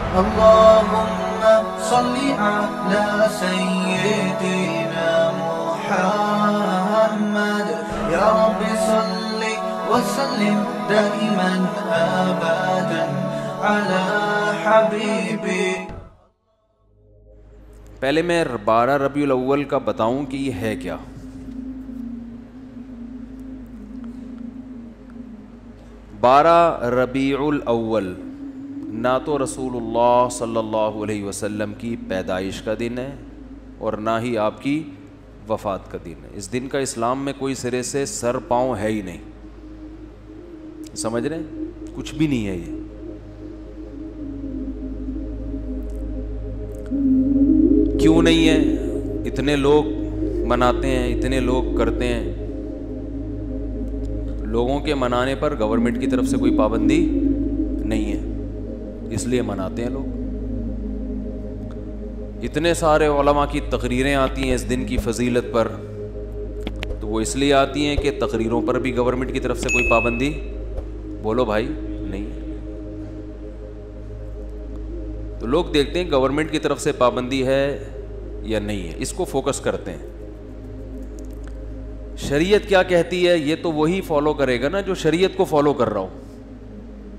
اللهم صل على سيدنا محمد يا رب صل وسلم دائما أبدا على حبيبي. پہلے میں 12 ربیع الاول کا بتاؤں کہ یہ ہے کیا. 12 ربیع الاول نہ تو رسول اللہ صلی اللہ علیہ وسلم کی پیدائش کا دن ہے اور نہ ہی آپ کی وفات کا دن ہے. اس دن کا اسلام میں کوئی سرے سے سر پاؤں ہے ہی نہیں. سمجھ رہے ہیں؟ کچھ بھی نہیں ہے یہ. کیوں نہیں ہے؟ اتنے لوگ مناتے ہیں, اتنے لوگ کرتے ہیں. لوگوں کے منانے پر گورنمنٹ کی طرف سے کوئی پابندی نہیں ہے, اس لیے مناتے ہیں لوگ. اتنے سارے علماء کی تقریریں آتی ہیں اس دن کی فضیلت پر, تو وہ اس لیے آتی ہیں کہ تقریروں پر بھی گورنمنٹ کی طرف سے کوئی پابندی, بولو بھائی, نہیں ہے. تو لوگ دیکھتے ہیں گورنمنٹ کی طرف سے پابندی ہے یا نہیں ہے, اس کو فوکس کرتے ہیں. شریعت کیا کہتی ہے یہ تو وہی فالو کرے گا نا جو شریعت کو فالو کر رہا ہو,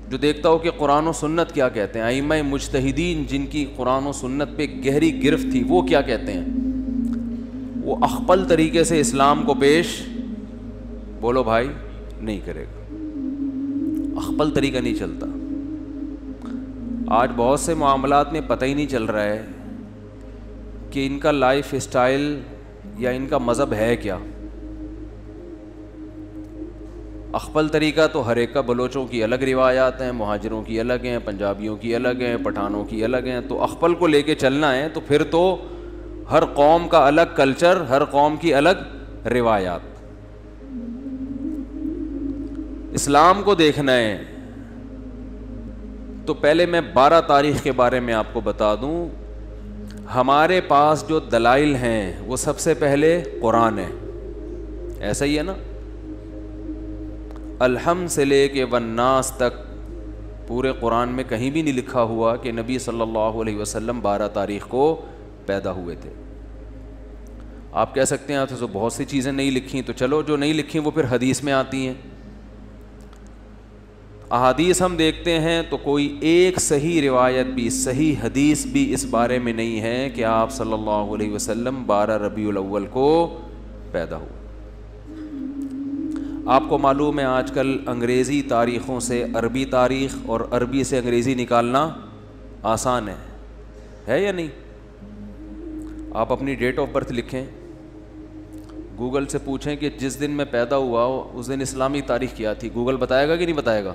جو دیکھتا ہو کہ قرآن و سنت کیا کہتے ہیں. ائمہ مجتہدین جن کی قرآن و سنت پہ گہری گرفت تھی وہ کیا کہتے ہیں, وہ اخپل طریقے سے اسلام کو پیش, بولو بھائی, نہیں کرے گا. اخپل طریقہ نہیں چلتا. آج بہت سے معاملات میں پتہ ہی نہیں چل رہا ہے کہ ان کا لائف اسٹائل یا ان کا مذہب ہے کیا. اخپل طریقہ تو ہر ایک کا, بلوچوں کی الگ روایات ہیں, مہاجروں کی الگ ہیں, پنجابیوں کی الگ ہیں, پٹھانوں کی الگ ہیں. تو اخپل کو لے کے چلنا ہے تو پھر تو ہر قوم کا الگ کلچر, ہر قوم کی الگ روایات. اسلام کو دیکھنا ہے تو پہلے میں 12 تاریخ کے بارے میں آپ کو بتا دوں. ہمارے پاس جو دلائل ہیں وہ سب سے پہلے قرآن ہے, ایسا ہی ہے نا. الحمد سے لے کے والناس تک پورے قرآن میں کہیں بھی نہیں لکھا ہوا کہ نبی صلی اللہ علیہ وسلم 12 تاریخ کو پیدا ہوئے تھے. آپ کہہ سکتے ہیں تو بہت سی چیزیں نہیں لکھی, تو چلو جو نہیں لکھی وہ پھر حدیث میں آتی ہیں. احادیث ہم دیکھتے ہیں تو کوئی ایک صحیح روایت بھی, صحیح حدیث بھی اس بارے میں نہیں ہے کہ آپ صلی اللہ علیہ وسلم 12 ربیع الاول کو پیدا ہوئے. آپ کو معلوم ہے آج کل انگریزی تاریخوں سے عربی تاریخ اور عربی سے انگریزی نکالنا آسان ہے یا نہیں؟ آپ اپنی ڈیٹ آف برتھ لکھیں, گوگل سے پوچھیں کہ جس دن میں پیدا ہوا اس دن اسلامی تاریخ کیا تھی, گوگل بتائے گا کہ نہیں بتائے گا؟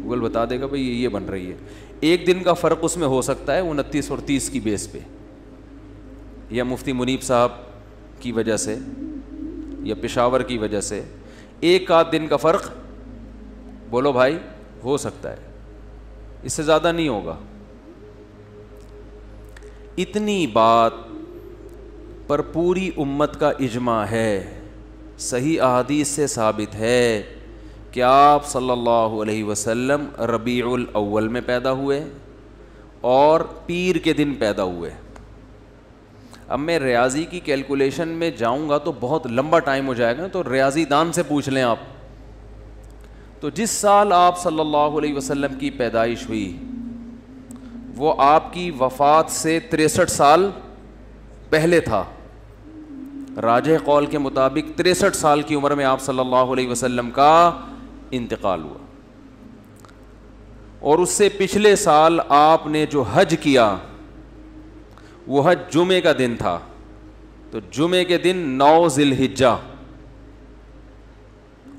گوگل بتا دے گا بھئی یہ بن رہی ہے. ایک دن کا فرق اس میں ہو سکتا ہے 29 اور 30 کی بیس پہ, یا مفتی منیب صاحب کی وجہ سے یا پشاور کی وجہ سے ایک آدھ دن کا فرق, بولو بھائی, ہو سکتا ہے, اس سے زیادہ نہیں ہوگا. اتنی بات پر پوری امت کا اجماع ہے, صحیح احادیث سے ثابت ہے کہ آپ صلی اللہ علیہ وسلم ربیع الاول میں پیدا ہوئے اور پیر کے دن پیدا ہوئے. اب میں ریاضی کی کیلکولیشن میں جاؤں گا تو بہت لمبا ٹائم ہو جائے گا, تو ریاضی دان سے پوچھ لیں آپ. تو جس سال آپ صلی اللہ علیہ وسلم کی پیدائش ہوئی وہ آپ کی وفات سے 63 سال پہلے تھا. راجح قول کے مطابق 63 سال کی عمر میں آپ صلی اللہ علیہ وسلم کا انتقال ہوا. اور اس سے پچھلے سال آپ نے جو حج کیا وہ حج جمعے کا دن تھا, تو جمعے کے دن 9 ذی الحجہ,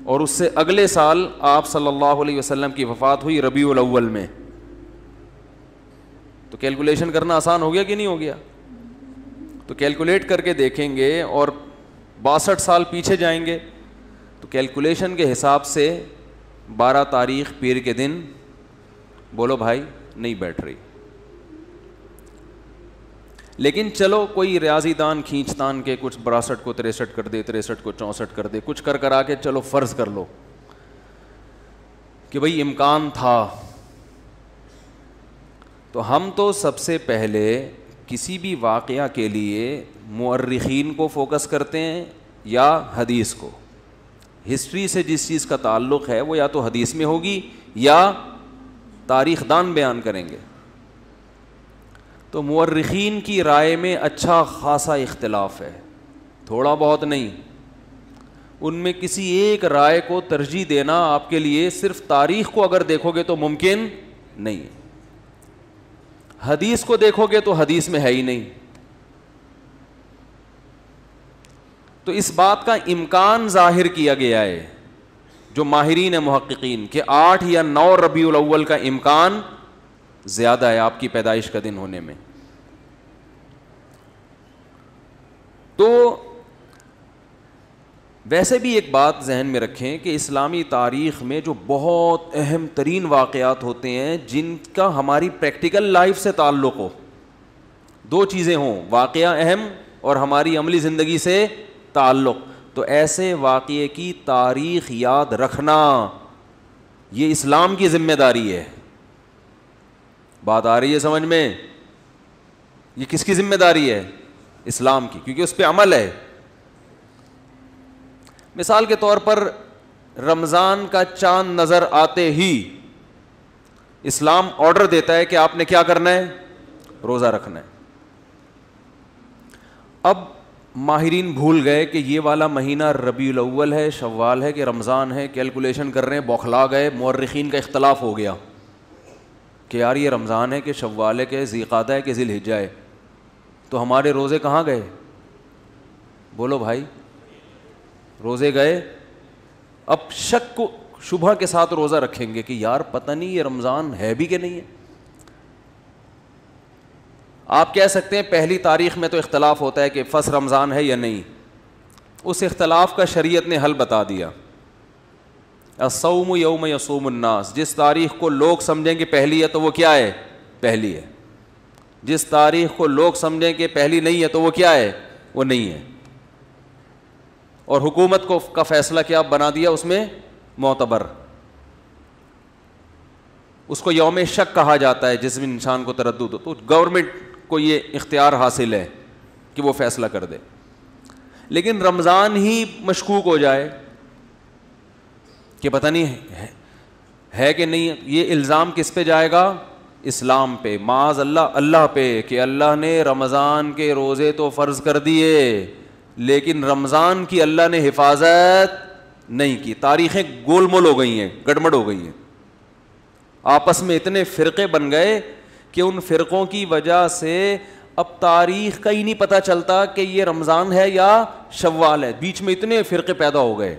اور اس سے اگلے سال آپ صلی اللہ علیہ وسلم کی وفات ہوئی ربیع الاول میں. تو کیلکولیشن کرنا آسان ہو گیا کہ نہیں ہو گیا؟ تو کیلکولیٹ کر کے دیکھیں گے اور 62 سال پیچھے جائیں گے تو کیلکولیشن کے حساب سے 12 تاریخ پیر کے دن, بولو بھائی, نہیں بیٹھ رہی. لیکن چلو کوئی ریاضی دان کھینچ تان کے کچھ 62 کو 63 کر دے, 63 کو 64 کر دے, کچھ کرا کے چلو فرض کر لو کہ بھئی امکان تھا. تو ہم تو سب سے پہلے کسی بھی واقعہ کے لیے مورخین کو فوکس کرتے ہیں یا حدیث کو. ہسٹری سے جس چیز کا تعلق ہے وہ یا تو حدیث میں ہوگی یا تاریخ دان بیان کریں گے. تو مورخین کی رائے میں اچھا خاصا اختلاف ہے, تھوڑا بہت نہیں. ان میں کسی ایک رائے کو ترجیح دینا آپ کے لیے صرف تاریخ کو اگر دیکھو گے تو ممکن نہیں ہے. حدیث کو دیکھو گے تو حدیث میں ہے ہی نہیں. تو اس بات کا امکان ظاہر کیا گیا ہے جو ماہرین محققین کہ 8 یا 9 ربیع الاول کا امکان زیادہ ہے آپ کی پیدائش کا دن ہونے میں. تو ویسے بھی ایک بات ذہن میں رکھیں کہ اسلامی تاریخ میں جو بہت اہم ترین واقعات ہوتے ہیں جن کا ہماری پریکٹیکل لائف سے تعلق ہو, 2 چیزیں ہوں, واقعہ اہم اور ہماری عملی زندگی سے تعلق, تو ایسے واقعے کی تاریخ یاد رکھنا یہ اسلام کی ذمہ داری ہے. بات آ رہی ہے سمجھ میں؟ یہ کس کی ذمہ داری ہے؟ اسلام کی, کیونکہ اس پہ عمل ہے. مثال کے طور پر رمضان کا چاند نظر آتے ہی اسلام آرڈر دیتا ہے کہ آپ نے کیا کرنا ہے؟ روزہ رکھنا ہے. اب ماہرین بھول گئے کہ یہ والا مہینہ ربیع الاول ہے, شوال ہے کہ رمضان ہے, کیلکولیشن کر رہے ہیں, بوکھلا گئے. مورخین کا اختلاف ہو گیا کہ یار یہ رمضان ہے کہ شوال ہے کہ ذی قعدہ ہے کہ ذی الحجہ ہے, تو ہمارے روزے کہاں گئے؟ بولو بھائی, روزے گئے. اب شک کو شبہ کے ساتھ روزہ رکھیں گے کہ یار پتہ نہیں یہ رمضان ہے بھی کہ نہیں ہے. آپ کہہ سکتے ہیں پہلی تاریخ میں تو اختلاف ہوتا ہے کہ فس رمضان ہے یا نہیں, اس اختلاف کا شریعت نے حل بتا دیا. الصوم یوم یصوم الناس, جس تاریخ کو لوگ سمجھیں کہ پہلی ہے تو وہ کیا ہے؟ پہلی ہے. جس تاریخ کو لوگ سمجھیں کہ پہلی نہیں ہے تو وہ کیا ہے؟ وہ نہیں ہے. اور حکومت کو کا فیصلہ کیا بنا دیا اس میں؟ معتبر. اس کو یوم شک کہا جاتا ہے جس میں انسان کو تردد ہو, تو گورنمنٹ کو یہ اختیار حاصل ہے کہ وہ فیصلہ کر دے. لیکن رمضان ہی مشکوک ہو جائے کہ پتہ نہیں ہے کہ نہیں, یہ الزام کس پہ جائے گا؟ اسلام پہ, معاذ اللہ اللہ پہ, کہ اللہ نے رمضان کے روزے تو فرض کر دیے لیکن رمضان کی اللہ نے حفاظت نہیں کی. تاریخیں گول مول ہو گئی ہیں, گڑبڑ ہو گئی ہیں. آپس میں اتنے فرقے بن گئے کہ ان فرقوں کی وجہ سے اب تاریخ کا ہی نہیں پتہ چلتا کہ یہ رمضان ہے یا شوال ہے. بیچ میں اتنے فرقے پیدا ہو گئے.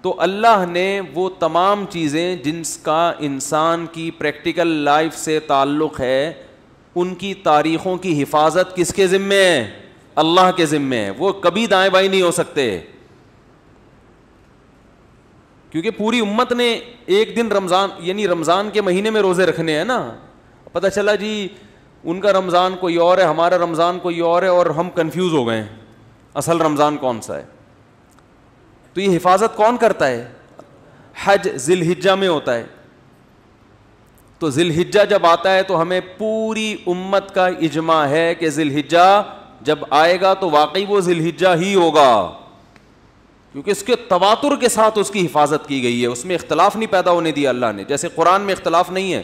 تو اللہ نے وہ تمام چیزیں جن کا انسان کی پریکٹیکل لائف سے تعلق ہے ان کی تاریخوں کی حفاظت کس کے ذمے ہے؟ اللہ کے ذمے ہے. وہ کبھی دائیں بائیں نہیں ہو سکتے, کیونکہ پوری امت نے ایک دن رمضان یعنی رمضان کے مہینے میں روزے رکھنے ہیں نا. پتہ چلا جی ان کا رمضان کوئی اور ہے, ہمارا رمضان کوئی اور ہے, اور ہم کنفیوز ہو گئے ہیں اصل رمضان کون سا ہے. تو یہ حفاظت کون کرتا ہے؟ حج ذی الحجہ میں ہوتا ہے. تو ذی الحجہ جب آتا ہے تو ہمیں پوری امت کا اجماع ہے کہ ذی الحجہ جب آئے گا تو واقعی وہ ذی الحجہ ہی ہوگا, کیونکہ اس کے تواتر کے ساتھ اس کی حفاظت کی گئی ہے. اس میں اختلاف نہیں پیدا ہونے دیا اللہ نے, جیسے قرآن میں اختلاف نہیں ہے.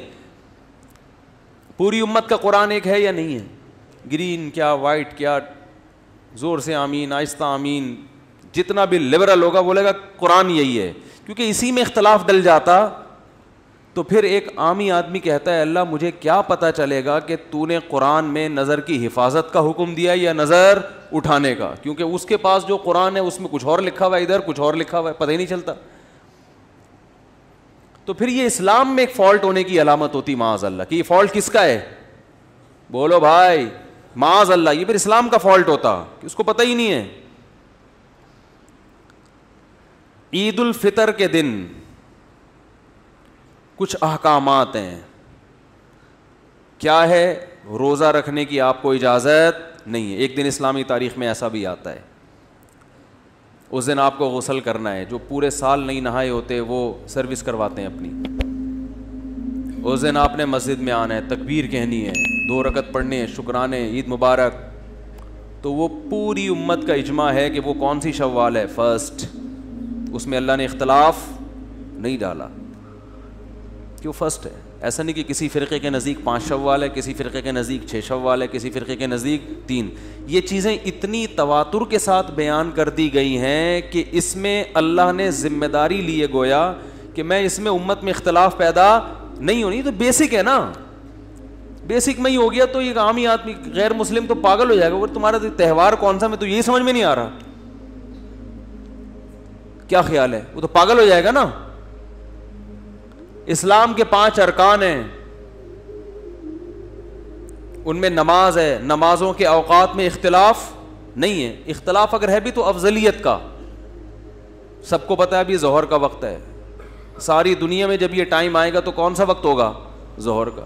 پوری امت کا قرآن ایک ہے یا نہیں ہے؟ گرین کیا وائٹ کیا, زور سے آمین, آہستہ آمین, جتنا بھی لبرل ہوگا بولے گا قرآن یہی ہے. کیونکہ اسی میں اختلاف ڈل جاتا تو پھر ایک عامی آدمی کہتا ہے اللہ مجھے کیا پتہ چلے گا کہ تو نے قرآن میں نظر کی حفاظت کا حکم دیا یا نظر اٹھانے کا, کیونکہ اس کے پاس جو قرآن ہے اس میں کچھ اور لکھا ہوا ہے, ادھر کچھ اور لکھا ہوا ہے, پتہ ہی نہیں چلتا. تو پھر یہ اسلام میں ایک فالٹ ہونے کی علامت ہوتی معاذ اللہ کہ یہ فالٹ کس کا ہے؟ بولو بھائی, معاذ اللہ, یہ پھر اسلام کا فالٹ ہوتا کہ اس کو پتہ ہی نہیں ہے. عید الفطر کے دن کچھ احکامات ہیں. کیا ہے؟ روزہ رکھنے کی آپ کو اجازت نہیں ہے. ایک دن اسلامی تاریخ میں ایسا بھی آتا ہے, اس دن آپ کو غسل کرنا ہے. جو پورے سال نہیں نہائے ہوتے وہ سروس کرواتے ہیں اپنی. اس دن آپ نے مسجد میں آنا ہے, تکبیر کہنی ہے, 2 رکعت پڑھنے ہیں, شکرانے, عید مبارک. تو وہ پوری امت کا اجماع ہے کہ وہ کون سی شوال ہے, فرسٹ. اس میں اللہ نے اختلاف نہیں ڈالا کہ وہ فرسٹ ہے. ایسا نہیں کہ کسی فرقے کے نزدیک 5 شوال ہے, کسی فرقے کے نزدیک 6 شوال ہے, کسی فرقے کے نزدیک 3. یہ چیزیں اتنی تواتر کے ساتھ بیان کر دی گئی ہیں کہ اس میں اللہ نے ذمہ داری لیے گویا کہ میں اس میں امت میں اختلاف پیدا نہیں ہونی. تو بیسک ہے نا, بیسک میں ہی ہو گیا تو یہ عامی آدمی غیر مسلم تو پاگل ہو جائے گا. اور تمہارا تہوار کون سا, میں تو یہی سمجھ میں نہیں آ رہا, کیا خیال ہے, وہ تو پاگل ہو جائے گا نا. اسلام کے 5 ارکان ہیں, ان میں نماز ہے, نمازوں کے اوقات میں اختلاف نہیں ہے. اختلاف اگر ہے بھی تو افضلیت کا. سب کو پتہ ہے ابھی ظہر کا وقت ہے, ساری دنیا میں جب یہ ٹائم آئے گا تو کون سا وقت ہوگا, ظہر کا.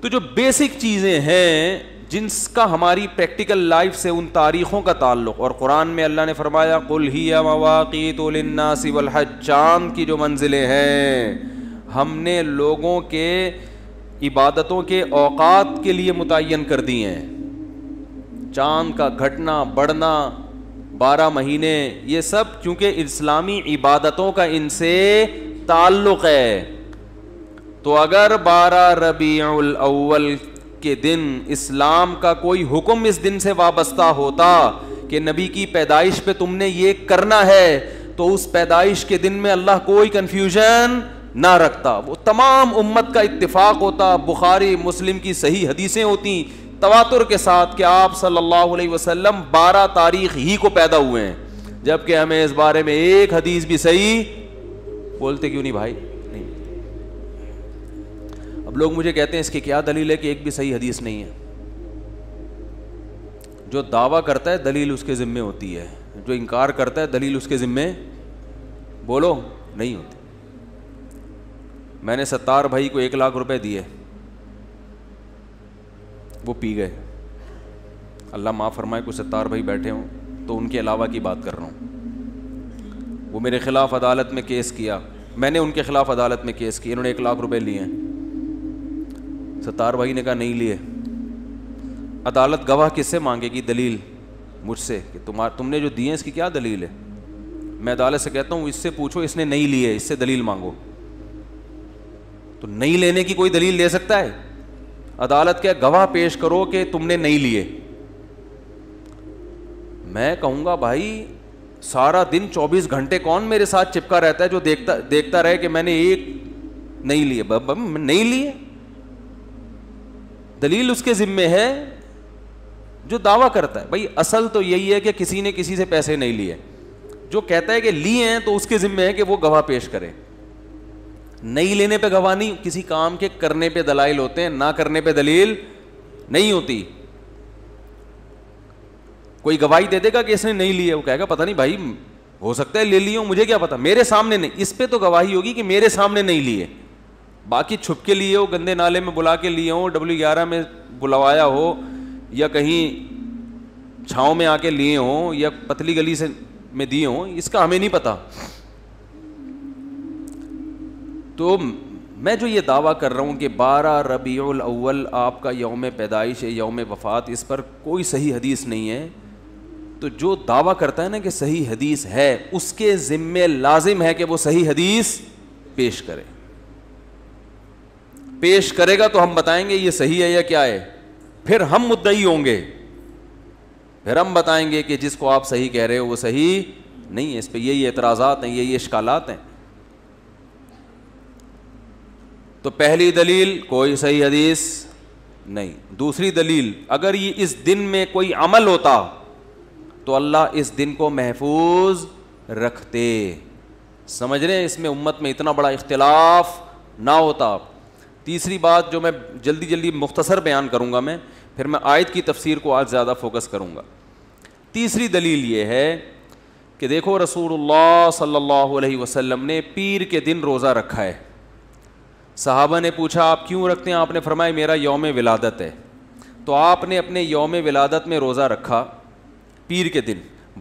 تو جو بیسک چیزیں ہیں جن کا ہماری پریکٹیکل لائف سے ان تاریخوں کا تعلق, اور قرآن میں اللہ نے فرمایا قل ہی مواقیت للناس والحج, چاند کی جو منزلیں ہیں ہم نے لوگوں کے عبادتوں کے اوقات کے لیے متعین کر دی ہیں. چاند کا گھٹنا بڑھنا, 12 مہینے, یہ سب چونکہ اسلامی عبادتوں کا ان سے تعلق ہے. تو اگر 12 ربیع الاول کے دن اسلام کا کوئی حکم اس دن سے وابستہ ہوتا کہ نبی کی پیدائش پہ تم نے یہ کرنا ہے, تو اس پیدائش کے دن میں اللہ کوئی کنفیوژن نہ رکھتا, وہ تمام امت کا اتفاق ہوتا. بخاری مسلم کی صحیح حدیثیں ہوتی تواتر کے ساتھ کہ آپ صلی اللہ علیہ وسلم 12 تاریخ ہی کو پیدا ہوئے ہیں, جبکہ ہمیں اس بارے میں ایک حدیث بھی صحیح بولتے کیوں نہیں بھائی. اب لوگ مجھے کہتے ہیں اس کی کیا دلیل ہے کہ ایک بھی صحیح حدیث نہیں ہے. جو دعویٰ کرتا ہے دلیل اس کے ذمے ہوتی ہے, جو انکار کرتا ہے دلیل اس کے ذمے بولو نہیں ہوتی. میں نے 70 بھائی کو 1 لاکھ روپے دیے, وہ پی گئے. اللہ معاف فرمائے کوئی 70 بھائی بیٹھے ہوں تو ان کے علاوہ کی بات کر رہا ہوں. وہ میرے خلاف عدالت میں کیس کیا, میں نے ان کے خلاف عدالت میں کیس کیا, انہوں نے 1 لاکھ روپے لیے ہیں. 70 بھائی نے کہا نہیں لیے. عدالت گواہ کس سے مانگے گی, دلیل مجھ سے کہ تم نے جو دیے اس کی کیا دلیل ہے. میں عدالت سے کہتا ہوں اس سے پوچھو اس نے نہیں لیے, اس سے دلیل مانگو. تو نہیں لینے کی کوئی دلیل لے سکتا ہے؟ عدالت کے گواہ پیش کرو کہ تم نے نہیں لیے. میں کہوں گا بھائی سارا دن 24 گھنٹے کون میرے ساتھ چپکا رہتا ہے جو دیکھتا رہے کہ میں نے ایک نہیں لیے, نہیں لیے. دلیل اس کے ذمے ہے جو دعویٰ کرتا ہے. بھائی اصل تو یہی ہے کہ کسی نے کسی سے پیسے نہیں لیے. جو کہتا ہے کہ لیے ہیں تو اس کے ذمے ہے کہ وہ گواہ پیش کرے. نہیں لینے پہ گواہ نہیں, کسی کام کے کرنے پہ دلائل ہوتے ہیں, نہ کرنے پہ دلیل نہیں ہوتی. کوئی گواہی دے دے گا کہ اس نے نہیں لیے, وہ کہے گا پتہ نہیں بھائی ہو سکتا ہے لے لیے ہوں, مجھے کیا پتا, میرے سامنے نہیں. اس پہ تو گواہی ہوگی کہ میرے سامنے نہیں لیے. باقی چھپ کے لیے ہو, گندے نالے میں بلا کے لیے ہوں, W11 میں بلوایا ہو, یا کہیں چھاؤں میں آ کے لیے ہوں, یا پتلی گلی سے میں دیے ہوں, اس کا ہمیں نہیں پتا. تو میں جو یہ دعویٰ کر رہا ہوں کہ 12 ربیع الاول آپ کا یوم پیدائش ہے, یوم وفات, اس پر کوئی صحیح حدیث نہیں ہے. تو جو دعویٰ کرتا ہے نا کہ صحیح حدیث ہے, اس کے ذمے لازم ہے کہ وہ صحیح حدیث پیش کرے. پیش کرے گا تو ہم بتائیں گے یہ صحیح ہے یا کیا ہے, پھر ہم مدعی ہوں گے, پھر ہم بتائیں گے کہ جس کو آپ صحیح کہہ رہے ہو وہ صحیح نہیں ہے, اس پہ یہی اعتراضات ہیں, یہی اشکالات ہیں. تو پہلی دلیل کوئی صحیح حدیث نہیں. دوسری دلیل, اگر یہ اس دن میں کوئی عمل ہوتا تو اللہ اس دن کو محفوظ رکھتے. سمجھ رہے ہیں, اس میں امت میں اتنا بڑا اختلاف نہ ہوتا. تیسری بات جو میں جلدی مختصر بیان کروں گا, میں پھر میں آیت کی تفسیر کو آج زیادہ فوکس کروں گا. تیسری دلیل یہ ہے کہ دیکھو رسول اللہ صلی اللہ علیہ وسلم نے پیر کے دن روزہ رکھا ہے. صحابہ نے پوچھا آپ کیوں رکھتے ہیں, آپ نے فرمایا میرا یوم ولادت ہے. تو آپ نے اپنے یوم ولادت میں روزہ رکھا پیر کے دن,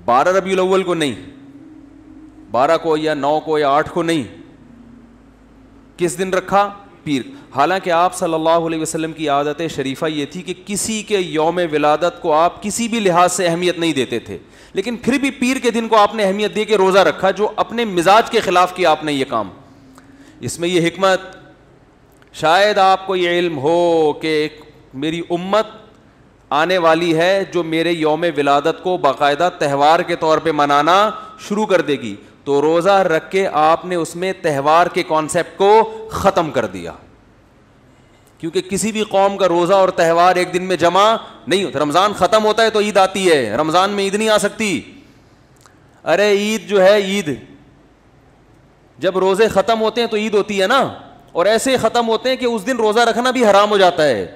12 ربیع الاول کو نہیں, 12 کو یا 9 کو یا 8 کو نہیں, کس دن رکھا؟ پیر. حالانکہ آپ صلی اللہ علیہ وسلم کی عادت شریفہ یہ تھی کہ کسی کے یوم ولادت کو آپ کسی بھی لحاظ سے اہمیت نہیں دیتے تھے, لیکن پھر بھی پیر کے دن کو آپ نے اہمیت دے کے روزہ رکھا, جو اپنے مزاج کے خلاف کیا آپ نے یہ کام. اس میں یہ حکمت, شاید آپ کو یہ علم ہو کہ میری امت آنے والی ہے جو میرے یوم ولادت کو باقاعدہ تہوار کے طور پہ منانا شروع کر دے گی, تو روزہ رکھ کے آپ نے اس میں تہوار کے کانسیپٹ کو ختم کر دیا. کیونکہ کسی بھی قوم کا روزہ اور تہوار ایک دن میں جمع نہیں ہوتا. رمضان ختم ہوتا ہے تو عید آتی ہے, رمضان میں عید نہیں آ سکتی. ارے عید جو ہے, عید جب روزے ختم ہوتے ہیں تو عید ہوتی ہے نا, اور ایسے ختم ہوتے ہیں کہ اس دن روزہ رکھنا بھی حرام ہو جاتا ہے.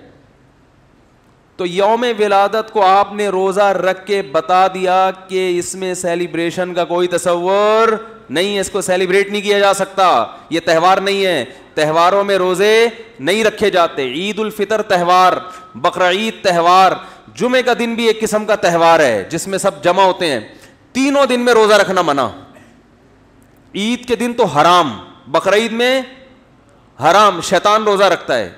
تو یوم ولادت کو آپ نے روزہ رکھ کے بتا دیا کہ اس میں سیلیبریشن کا کوئی تصور نہیں ہے, اس کو سیلیبریٹ نہیں کیا جا سکتا, یہ تہوار نہیں ہے. تہواروں میں روزے نہیں رکھے جاتے. عید الفطر تہوار, بقرعید تہوار, جمعے کا دن بھی ایک قسم کا تہوار ہے جس میں سب جمع ہوتے ہیں. تینوں دن میں روزہ رکھنا منع. عید کے دن تو حرام, بقرعید میں حرام, شیطان روزہ رکھتا ہے.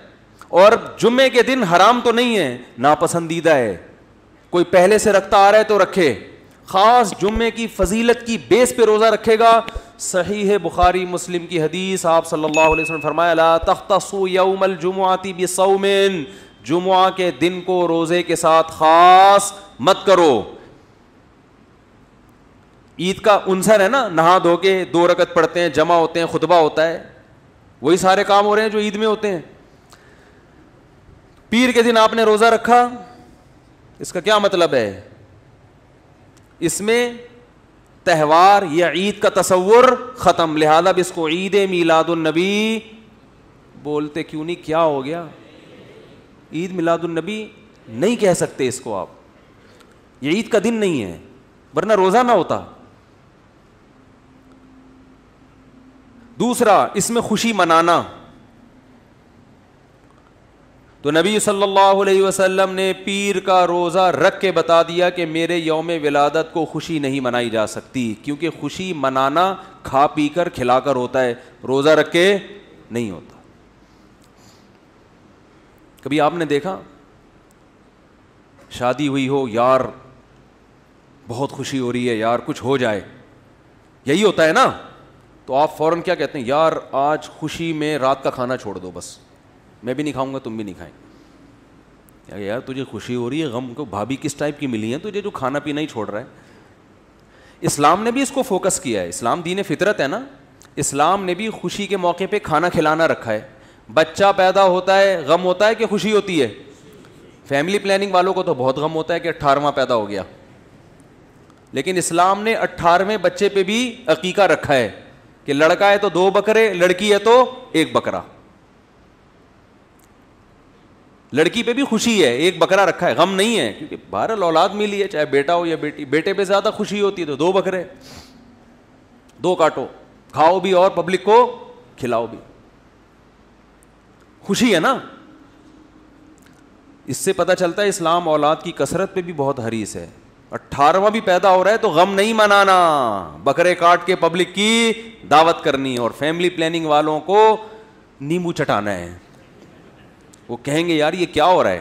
اور جمعے کے دن حرام تو نہیں ہے, ناپسندیدہ ہے. کوئی پہلے سے رکھتا آ رہا ہے تو رکھے, خاص جمعے کی فضیلت کی بیس پہ روزہ رکھے گا. صحیح بخاری مسلم کی حدیث, آپ صلی اللہ علیہ وسلم فرمایا لا تختصوا یوم الجمعۃ بصوم, جمعہ کے دن کو روزے کے ساتھ خاص مت کرو. عید کا عنصر ہے نا, نہا دھو کے 2 رکعت پڑھتے ہیں, جمع ہوتے ہیں, خطبہ ہوتا ہے, وہی سارے کام ہو رہے ہیں جو عید میں ہوتے ہیں. پیر کے دن آپ نے روزہ رکھا, اس کا کیا مطلب ہے؟ اس میں تہوار یا عید کا تصور ختم, لہذا اس کو عید میلاد النبی بولتے کیوں نہیں؟ کیا ہو گیا؟ عید میلاد النبی نہیں کہہ سکتے اس کو آپ, یہ عید کا دن نہیں ہے, ورنہ روزہ نہ ہوتا. دوسرا, اس میں خوشی منانا. تو نبی صلی اللہ علیہ وسلم نے پیر کا روزہ رکھ کے بتا دیا کہ میرے یوم ولادت کو خوشی نہیں منائی جا سکتی, کیونکہ خوشی منانا کھا پی کر کھلا کر ہوتا ہے, روزہ رکھ کے نہیں ہوتا. کبھی آپ نے دیکھا شادی ہوئی ہو, یار بہت خوشی ہو رہی ہے, یار کچھ ہو جائے, یہی ہوتا ہے نا, تو آپ فوراً کیا کہتے ہیں؟ یار آج خوشی میں رات کا کھانا چھوڑ دو, بس میں بھی نہیں کھاؤں گا, تم بھی نہیں کھائیں. یار تجھے خوشی ہو رہی ہے, غم کو بھابھی کس ٹائپ کی ملی ہے تجھے جو کھانا پینا ہی چھوڑ رہا ہے. اسلام نے بھی اس کو فوکس کیا ہے, اسلام دین فطرت ہے نا, اسلام نے بھی خوشی کے موقع پہ کھانا کھلانا رکھا ہے. بچہ پیدا ہوتا ہے غم ہوتا ہے کہ خوشی ہوتی ہے؟ فیملی پلاننگ والوں کو تو بہت غم ہوتا ہے کہ 18واں پیدا ہو گیا, لیکن اسلام نے 18ویں بچے پہ بھی عقیقہ رکھا ہے کہ لڑکا ہے تو 2 بکرے, لڑکی ہے تو 1 بکرا. لڑکی پہ بھی خوشی ہے, 1 بکرا رکھا ہے, غم نہیں ہے, کیونکہ بہرحال اولاد ملی ہے, چاہے بیٹا ہو یا بیٹی. بیٹے پہ زیادہ خوشی ہوتی ہے تو 2 بکرے, 2 کاٹو, کھاؤ بھی اور پبلک کو کھلاؤ بھی, خوشی ہے نا. اس سے پتہ چلتا ہے اسلام اولاد کی کثرت پہ بھی بہت حریص ہے. 18واں بھی پیدا ہو رہا ہے تو غم نہیں منانا, بکرے کاٹ کے پبلک کی دعوت کرنی, اور فیملی پلاننگ والوں کو نیمبو چٹانا ہے. وہ کہیں گے یار یہ کیا ہو رہا ہے,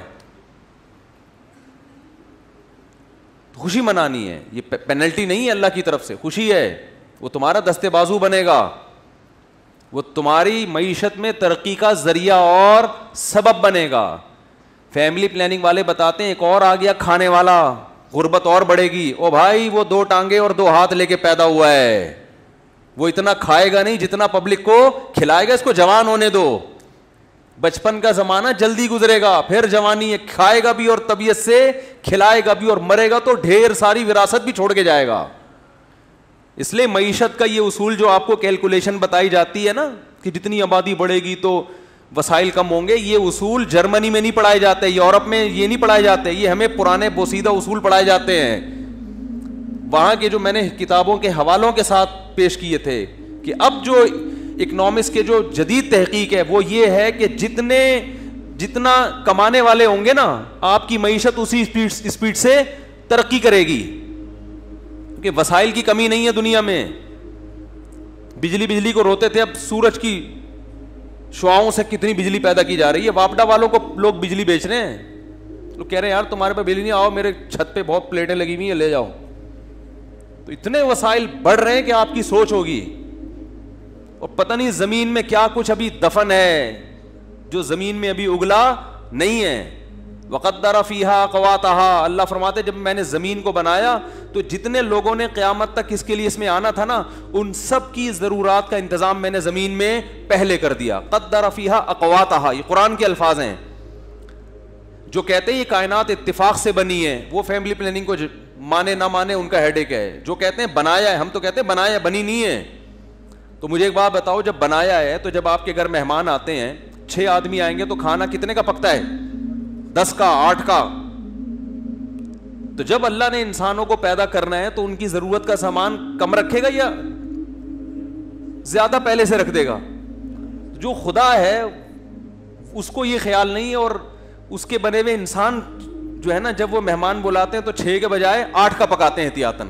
خوشی منانی ہے, یہ پینلٹی نہیں ہے اللہ کی طرف سے, خوشی ہے. وہ تمہارا دستے بازو بنے گا, وہ تمہاری معیشت میں ترقی کا ذریعہ اور سبب بنے گا. فیملی پلاننگ والے بتاتے ہیں ایک اور آ گیا کھانے والا, غربت اور بڑھے گی. او بھائی وہ 2 ٹانگیں اور 2 ہاتھ لے کے پیدا ہوا ہے, وہ اتنا کھائے گا نہیں جتنا پبلک کو کھلائے گا. اس کو جوان ہونے دو, بچپن کا زمانہ جلدی گزرے گا, پھر جوانی ہے, کھائے گا بھی اور طبیعت سے کھلائے گا بھی, اور مرے گا تو ڈھیر ساری وراثت بھی چھوڑ کے جائے گا. اس لیے معیشت کا یہ اصول جو آپ کو کیلکولیشن بتائی جاتی ہے نا کہ جتنی آبادی بڑھے گی تو وسائل کم ہوں گے, یہ اصول جرمنی میں نہیں پڑھائے جاتے, یورپ میں یہ نہیں پڑھائے جاتے, یہ ہمیں پرانے بوسیدہ اصول پڑھائے جاتے ہیں. وہاں کے جو میں نے کتابوں کے حوالوں کے ساتھ پیش کیے تھے کہ اب جو اکنامکس کے جو جدید تحقیق ہے وہ یہ ہے کہ جتنا کمانے والے ہوں گے نا, آپ کی معیشت اسی اسپیڈ سے ترقی کرے گی, کیونکہ وسائل کی کمی نہیں ہے دنیا میں. بجلی کو روتے تھے, اب سورج کی شعاعوں سے کتنی بجلی پیدا کی جا رہی ہے. واپڈا والوں کو لوگ بجلی بیچ رہے ہیں, لوگ کہہ رہے ہیں یار تمہارے پاس بجلی نہیں, آؤ میرے چھت پہ بہت پلیٹیں لگی ہوئی ہیں لے جاؤ. تو اتنے وسائل بڑھ رہے ہیں کہ آپ کی سوچ ہوگی, اور پتہ نہیں زمین میں کیا کچھ ابھی دفن ہے جو زمین میں ابھی اگلا نہیں ہے. وقدر فیہا اقواتہا, اللہ فرماتے جب میں نے زمین کو بنایا تو جتنے لوگوں نے قیامت تک اس کے لیے اس میں آنا تھا نا, ان سب کی ضرورات کا انتظام میں نے زمین میں پہلے کر دیا. قدر فیہا اقواتہا, یہ قرآن کے الفاظ ہیں. جو کہتے ہیں یہ کائنات اتفاق سے بنی ہے, وہ فیملی پلاننگ کو مانے نہ مانے ان کا ہیڈیک ہے. جو کہتے ہیں بنایا ہے, ہم تو کہتے ہیں بنایا ہے, بنی نہیں ہے. تو مجھے ایک بات بتاؤ, جب بنایا ہے تو جب آپ کے گھر مہمان آتے ہیں, 6 آدمی آئیں گے تو کھانا کتنے کا پکتا ہے؟ 10 کا, 8 کا. تو جب اللہ نے انسانوں کو پیدا کرنا ہے تو ان کی ضرورت کا سامان کم رکھے گا یا زیادہ پہلے سے رکھ دے گا؟ جو خدا ہے اس کو یہ خیال نہیں ہے, اور اس کے بنے ہوئے انسان جو ہے نا, جب وہ مہمان بلاتے ہیں تو 6 کے بجائے 8 کا پکاتے ہیں احتیاطاً,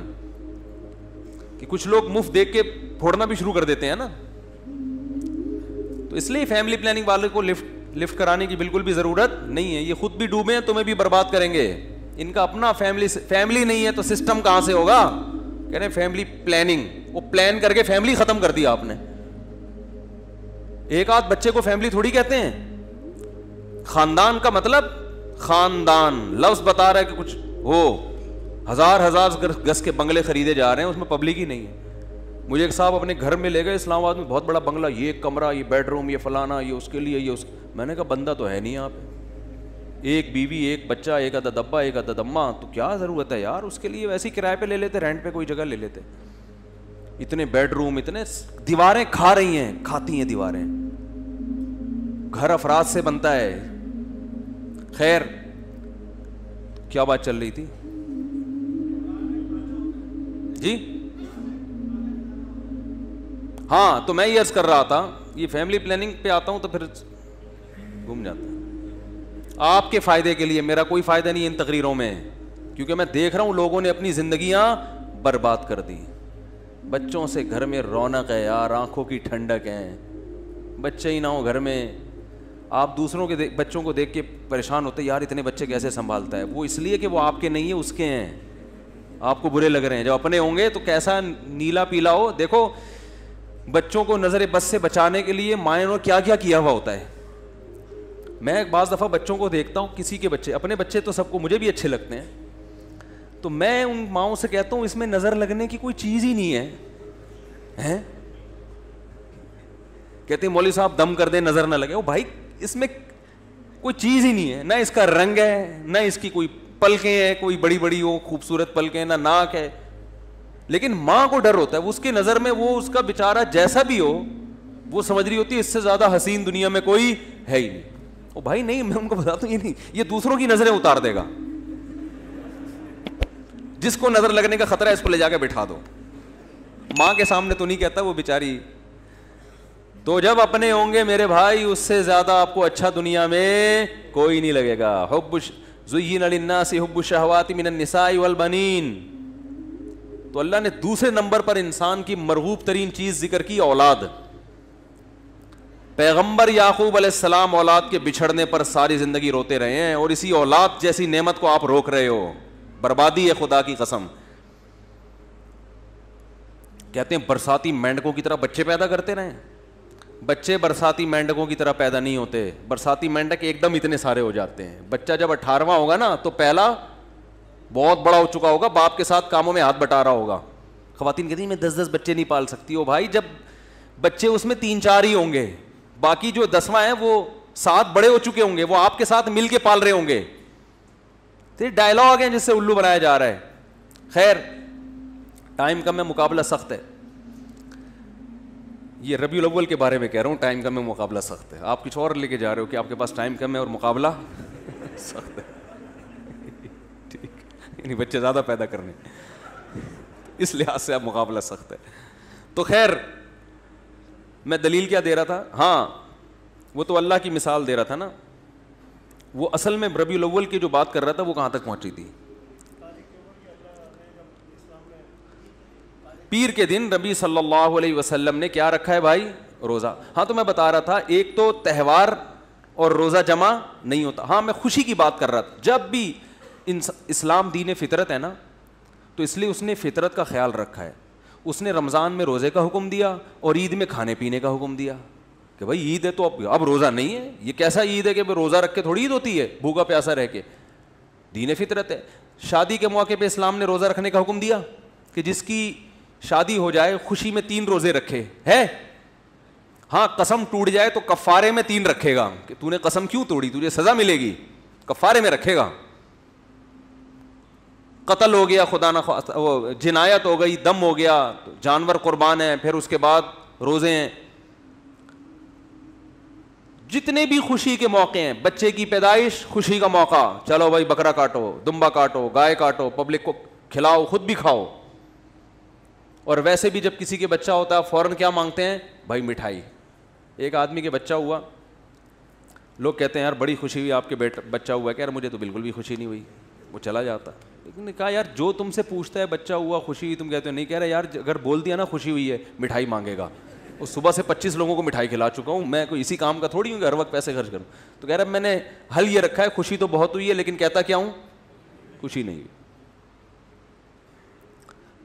کہ کچھ لوگ مفت دیکھ کے پھوڑنا بھی شروع کر دیتے ہیں نا. تو اس لیے فیملی پلاننگ والے کو لفٹ کرانے کی بالکل بھی ضرورت نہیں ہے. یہ خود بھی ڈوبے ہیں, تمہیں بھی برباد کریں گے. ان کا اپنا فیملی نہیں ہے تو سسٹم کہاں سے ہوگا؟ کہہ رہے ہیں فیملی پلاننگ, وہ پلان کر کے فیملی ختم کر دیا آپ نے. ایک آدھ بچے کو فیملی تھوڑی کہتے ہیں. خاندان کا مطلب خاندان لفظ بتا رہا ہے کہ کچھ ہو, ہزار گز کے بنگلے خریدے جا رہے ہیں, اس میں پبلک ہی نہیں ہے. مجھے ایک صاحب اپنے گھر میں لے گئے اسلام آباد میں, بہت بڑا بنگلہ, یہ کمرہ, یہ بیڈ روم, یہ فلانا, یہ اس کے لیے, یہ اس. میں نے کہا بندہ تو ہے نہیں آپ, ایک بیوی, ایک بچہ, ایک عدد ابا, ایک عدد اماں, تو کیا ضرورت ہے یار اس کے لیے؟ ویسے ہی کرائے پہ لے لیتے, رینٹ پہ کوئی جگہ لے لیتے. اتنے بیڈ روم, اتنے دیواریں کھا رہی ہیں, کھاتی ہیں دیواریں. گھر افراد سے بنتا ہے. خیر کیا بات چل رہی تھی جی؟ ہاں, تو میں یہ عرض کر رہا تھا, یہ فیملی پلاننگ پہ آتا ہوں تو پھر گھوم جاتا ہے. آپ کے فائدے کے لیے, میرا کوئی فائدہ نہیں ان تقریروں میں, کیونکہ میں دیکھ رہا ہوں لوگوں نے اپنی زندگیاں برباد کر دی. بچوں سے گھر میں رونق ہے یار, آنکھوں کی ٹھنڈک ہے. بچے ہی نہ ہو گھر میں, آپ دوسروں کے بچوں کو دیکھ کے پریشان ہوتے, یار اتنے بچے کیسے سنبھالتا ہے. وہ اس لیے کہ وہ آپ کے نہیں ہیں, اس کے ہیں, آپ کو برے لگ رہے ہیں. جب اپنے ہوں گے تو کیسا نیلا پیلا ہو. دیکھو بچوں کو نظر بد سے بچانے کے لیے مائیں نے کیا کیا کیا ہوا ہوتا ہے. میں ایک بعض دفعہ بچوں کو دیکھتا ہوں, کسی کے بچے, اپنے بچے تو سب کو مجھے بھی اچھے لگتے ہیں, تو میں ان ماؤں سے کہتا ہوں اس میں نظر لگنے کی کوئی چیز ہی نہیں ہے. کہتے ہیں مولوی صاحب دم کر دیں نظر نہ لگے. او بھائی اس میں کوئی چیز ہی نہیں ہے, نہ اس کا رنگ ہے, نہ اس کی کوئی پلکیں ہیں, کوئی بڑی بڑی ہو خوبصورت پلکیں, نہ ناک ہے. لیکن ماں کو ڈر ہوتا ہے, اس کی نظر میں وہ اس کا بیچارہ جیسا بھی ہو وہ سمجھ رہی ہوتی ہے اس سے زیادہ حسین دنیا میں کوئی ہے ہی نہیں. او بھائی نہیں, میں ان کو بتاتا ہوں یہ نہیں, یہ دوسروں کی نظریں اتار دے گا. جس کو نظر لگنے کا خطرہ ہے اس کو لے جا کے بٹھا دو. ماں کے سامنے تو نہیں کہتا وہ بیچاری. تو جب اپنے ہوں گے میرے بھائی, اس سے زیادہ آپ کو اچھا دنیا میں کوئی نہیں لگے گا. زین للناس حب الشہوات من النساء والبنین. تو اللہ نے دوسرے نمبر پر انسان کی مرغوب ترین چیز ذکر کی, اولاد. پیغمبر یعقوب علیہ السلام اولاد کے بچھڑنے پر ساری زندگی روتے رہے ہیں, اور اسی اولاد جیسی نعمت کو آپ روک رہے ہو. بربادی ہے خدا کی قسم. کہتے ہیں برساتی مینڈکوں کی طرح بچے پیدا کرتے رہیں. بچے برساتی مینڈکوں کی طرح پیدا نہیں ہوتے. برساتی مینڈک ایک دم اتنے سارے ہو جاتے ہیں. بچہ جب 18واں ہوگا نا تو پہلا بہت بڑا ہو چکا ہوگا, باپ کے ساتھ کاموں میں ہاتھ بٹا رہا ہوگا. خواتین کہتی ہیں میں 10 بچے نہیں پال سکتی. ہو بھائی جب بچے اس میں 3-4 ہی ہوں گے, باقی جو 10واں ہیں وہ 7 بڑے ہو چکے ہوں گے, وہ آپ کے ساتھ مل کے پال رہے ہوں گے. تو یہ ڈائلاگ ہے جس سے الو بنایا جا رہا ہے. خیر ٹائم کم ہے, مقابلہ سخت ہے. یہ ربیع الاول کے بارے میں کہہ رہا ہوں, ٹائم کم ہے مقابلہ سخت ہے. آپ کچھ اور لے کے جا رہے ہو کہ آپ کے پاس ٹائم کم ہے اور مقابلہ سخت ہے. ٹھیک, یعنی بچے زیادہ پیدا کرنے, اس لحاظ سے اب مقابلہ سخت ہے. تو خیر میں دلیل کیا دے رہا تھا؟ ہاں وہ تو اللہ کی مثال دے رہا تھا نا. وہ اصل میں ربیع الاول کی جو بات کر رہا تھا وہ کہاں تک پہنچی تھی؟ پیر کے دن نبی صلی اللہ علیہ وسلم نے کیا رکھا ہے بھائی؟ روزہ. ہاں تو میں بتا رہا تھا ایک تو تہوار اور روزہ جمع نہیں ہوتا. ہاں میں خوشی کی بات کر رہا تھا. جب بھی اسلام دین فطرت ہے نا, تو اس لیے اس نے فطرت کا خیال رکھا ہے. اس نے رمضان میں روزے کا حکم دیا اور عید میں کھانے پینے کا حکم دیا کہ بھائی عید ہے تو اب روزہ نہیں ہے. یہ کیسا عید ہے کہ روزہ رکھ کے تھوڑی عید ہوتی ہے, بھوکا پیاسا رہ کے. دین فطرت ہے. شادی کے موقع پہ اسلام نے روزہ رکھنے کا حکم دیا کہ جس کی شادی ہو جائے خوشی میں 3 روزے رکھے ہے. ہاں قسم ٹوٹ جائے تو کفارے میں 3 رکھے گا کہ تو نے قسم کیوں توڑی, تجھے سزا ملے گی, کفارے میں رکھے گا. قتل ہو گیا خدا نہ وہ جنایت ہو گئی, دم ہو گیا, جانور قربان ہے, پھر اس کے بعد روزے ہیں. جتنے بھی خوشی کے موقع ہیں, بچے کی پیدائش خوشی کا موقع, چلو بھائی بکرا کاٹو, دمبا کاٹو, گائے کاٹو, پبلک کو کھلاؤ, خود بھی کھاؤ. اور ویسے بھی جب کسی کے بچہ ہوتا ہے فوراً کیا مانگتے ہیں بھائی مٹھائی. ایک آدمی کے بچہ ہوا, لوگ کہتے ہیں یار بڑی خوشی ہوئی آپ کے بچہ ہوا. کہ یار مجھے تو بالکل بھی خوشی نہیں ہوئی, وہ چلا جاتا. لیکن نے کہا یار جو تم سے پوچھتا ہے بچہ ہوا خوشی ہوئی, تم کہتے ہو نہیں. کہہ رہے یار اگر بول دیا نا خوشی ہوئی ہے مٹھائی مانگے گا. اور صبح سے 25 لوگوں کو مٹھائی کھلا چکا ہوں, میں کوئی اسی کام کا تھوڑی ہوں کہ ہر وقت پیسے خرچ کروں. تو کہہ رہا میں نے حل یہ رکھا ہے خوشی تو بہت ہوئی ہے لیکن کہتا کیا ہوں خوشی نہیں ہوئی.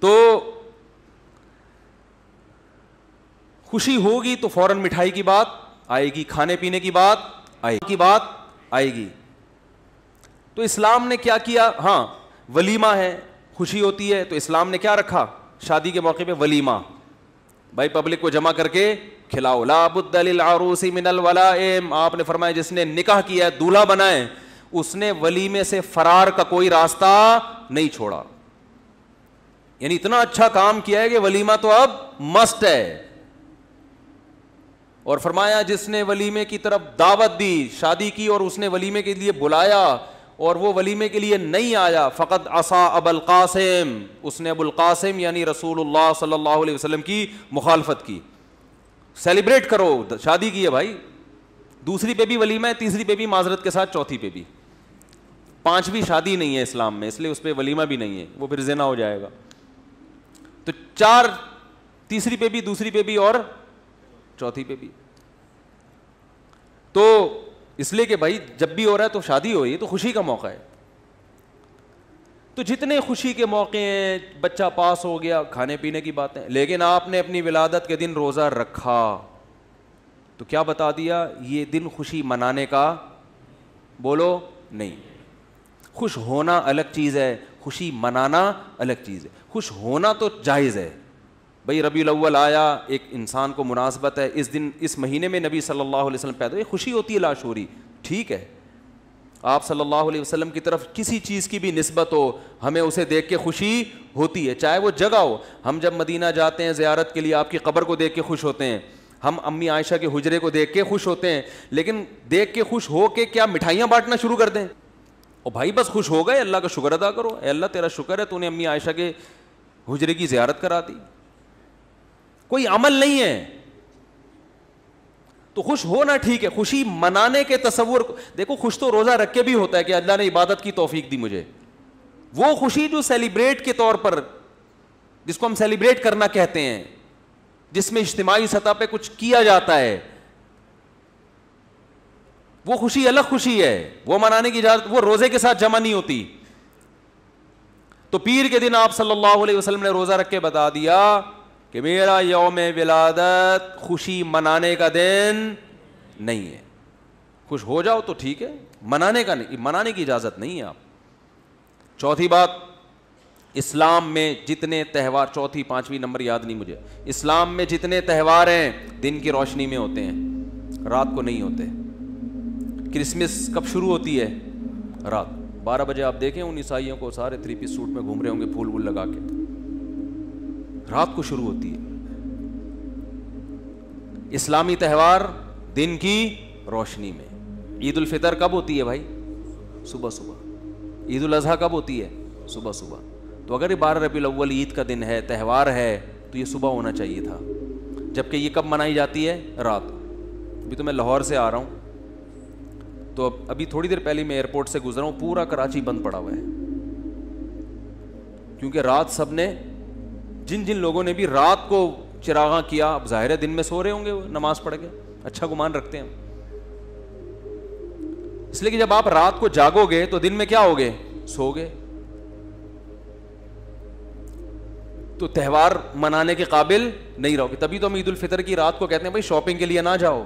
تو خوشی ہوگی تو فوراً مٹھائی کی بات آئے گی, کھانے پینے کی بات آئے گی. تو اسلام نے کیا کیا, ہاں ولیمہ ہے, خوشی ہوتی ہے تو اسلام نے کیا رکھا شادی کے موقع پہ ولیمہ, بھائی پبلک کو جمع کر کے کھلاؤ. لا بد للعروس من الولائم, آپ نے فرمایا جس نے نکاح کیا ہے دولہا بنا ہے اس نے ولیمے سے فرار کا کوئی راستہ نہیں چھوڑا. یعنی اتنا اچھا کام کیا ہے کہ ولیمہ تو اب مسٹ ہے. اور فرمایا جس نے ولیمے کی طرف دعوت دی, شادی کی اور اس نے ولیمے کے لیے بلایا اور وہ ولیمے کے لیے نہیں آیا, فقط عصا ابو القاسم, اس نے ابو القاسم یعنی رسول اللہ صلی اللہ علیہ وسلم کی مخالفت کی. سیلیبریٹ کرو, شادی کی ہے بھائی, دوسری پہ بھی ولیمہ ہے, تیسری پہ بھی معذرت کے ساتھ, چوتھی پہ بھی. 5ویں شادی نہیں ہے اسلام میں, اس لیے اس پہ ولیمہ بھی نہیں ہے, وہ پھر زنا ہو جائے گا. تو 4, تیسری پہ بھی, دوسری پہ بھی اور چوتھی پہ بھی. تو اس لیے کہ بھائی جب بھی ہو رہا ہے تو شادی ہو رہی ہے تو خوشی کا موقع ہے. تو جتنے خوشی کے موقع ہیں, بچہ پاس ہو گیا, کھانے پینے کی باتیں. لیکن آپ نے اپنی ولادت کے دن روزہ رکھا تو کیا بتا دیا, یہ دن خوشی منانے کا بولو نہیں. خوش ہونا الگ چیز ہے, خوشی منانا الگ چیز ہے. خوش ہونا تو جائز ہے بھائی, ربیع الاول آیا, ایک انسان کو مناسبت ہے, اس دن اس مہینے میں نبی صلی اللہ علیہ وسلم پیدا ہوئے, خوشی ہوتی ہے لاشعوری, ٹھیک ہے. آپ صلی اللہ علیہ وسلم کی طرف کسی چیز کی بھی نسبت ہو, ہمیں اسے دیکھ کے خوشی ہوتی ہے, چاہے وہ جگہ ہو. ہم جب مدینہ جاتے ہیں زیارت کے لیے, آپ کی قبر کو دیکھ کے خوش ہوتے ہیں, ہم امی عائشہ کے حجرے کو دیکھ کے خوش ہوتے ہیں. لیکن دیکھ کے خوش ہو کے کیا مٹھائیاں بانٹنا شروع کر دیں؟ اور بھائی بس خوش ہو گئے, اللہ کا شکر ادا کرو, اے اللہ تیرا شکر ہے تو نے امی عائشہ کے حجرے کی زیارت کرا دی. کوئی عمل نہیں ہے. تو خوش ہونا ٹھیک ہے, خوشی منانے کے تصور, دیکھو خوش تو روزہ رکھ کے بھی ہوتا ہے کہ اللہ نے عبادت کی توفیق دی مجھے. وہ خوشی جو سیلیبریٹ کے طور پر, جس کو ہم سیلیبریٹ کرنا کہتے ہیں, جس میں اجتماعی سطح پہ کچھ کیا جاتا ہے, وہ خوشی الگ خوشی ہے, وہ منانے کی اجازت, وہ روزے کے ساتھ جمع نہیں ہوتی. تو پیر کے دن آپ صلی اللہ علیہ وسلم نے روزہ رکھ کے بتا دیا کہ میرا یوم ولادت خوشی منانے کا دن نہیں ہے. خوش ہو جاؤ تو ٹھیک ہے, منانے کا نہیں, منانے کی اجازت نہیں ہے آپ. چوتھی بات, اسلام میں جتنے تہوار, چوتھی 5ویں نمبر یاد نہیں مجھے, اسلام میں جتنے تہوار ہیں دن کی روشنی میں ہوتے ہیں, رات کو نہیں ہوتے. کرسمس کب شروع ہوتی ہے؟ رات 12 بجے. آپ دیکھیں ان عیسائیوں کو, سارے 3 پیس سوٹ میں گھوم رہے ہوں گے پھول وول لگا کے, رات کو شروع ہوتی ہے. اسلامی تہوار دن کی روشنی میں. عید الفطر کب ہوتی ہے بھائی؟ صبح صبح. عید الاضحیٰ کب ہوتی ہے؟ صبح صبح. تو اگر یہ 12 ربیع الاول عید کا دن ہے, تہوار ہے, تو یہ صبح ہونا چاہیے تھا. جبکہ یہ کب منائی جاتی ہے؟ رات. ابھی تو میں لاہور سے آ رہا ہوں, تو ابھی تھوڑی دیر پہلے میں ایئرپورٹ سے گزرا ہوں, پورا کراچی بند پڑا ہوا ہے. کیونکہ رات سب نے, جن لوگوں نے بھی رات کو چراغاں کیا, اب ظاہر ہے دن میں سو رہے ہوں گے وہ نماز پڑھ کے, اچھا گمان رکھتے ہیں. اس لیے کہ جب آپ رات کو جاگو گے تو دن میں کیا ہوگے, سو گے. تو تہوار منانے کے قابل نہیں رہو گے. تبھی تو ہم عید الفطر کی رات کو کہتے ہیں بھائی شاپنگ کے لیے نہ جاؤ,